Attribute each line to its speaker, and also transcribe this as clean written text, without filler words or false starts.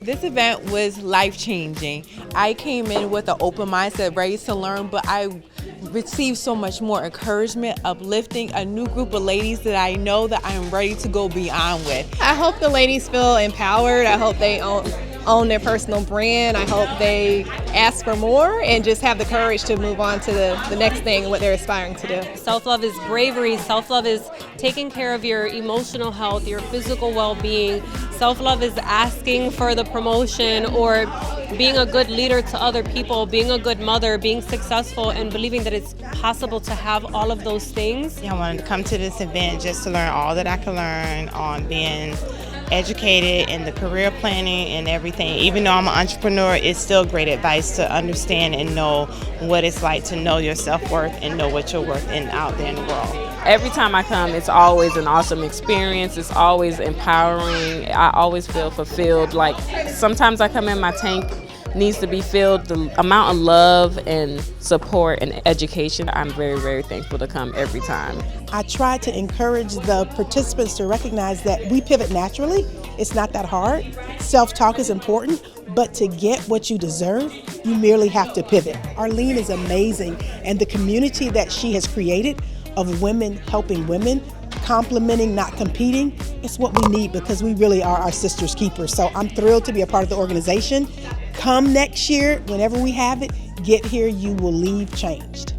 Speaker 1: This event was life-changing. I came in with an open mindset, ready to learn, but I received so much more encouragement, uplifting, a new group of ladies that I know that I'm ready to go beyond with.
Speaker 2: I hope the ladies feel empowered. I hope they own their personal brand. I hope they ask for more and just have the courage to move on to the next thing, what they're aspiring to do.
Speaker 3: Self-love is bravery. Self-love is taking care of your emotional health, your physical well-being. Self-love is asking for the promotion or being a good leader to other people, being a good mother, being successful, and believing that it's possible to have all of those things.
Speaker 4: I wanted to come to this event just to learn all that I could learn on being educated in the career planning and everything. Even though I'm an entrepreneur, it's still great advice to understand and know what it's like to know your self-worth and know what you're worth out there in the world.
Speaker 5: Every time I come, it's always an awesome experience. It's always empowering. I always feel fulfilled. Like sometimes I come in, my tank needs to be filled. The amount of love and support and education, I'm very, very thankful to come every time.
Speaker 6: I try to encourage the participants to recognize that we pivot naturally. It's not that hard. Self-talk is important, but to get what you deserve, you merely have to pivot. Arlene is amazing, and the community that she has created of women helping women, complimenting, not competing, it's what we need because we really are our sister's keepers. So I'm thrilled to be a part of the organization. Come next year, whenever we have it, get here, you will leave changed.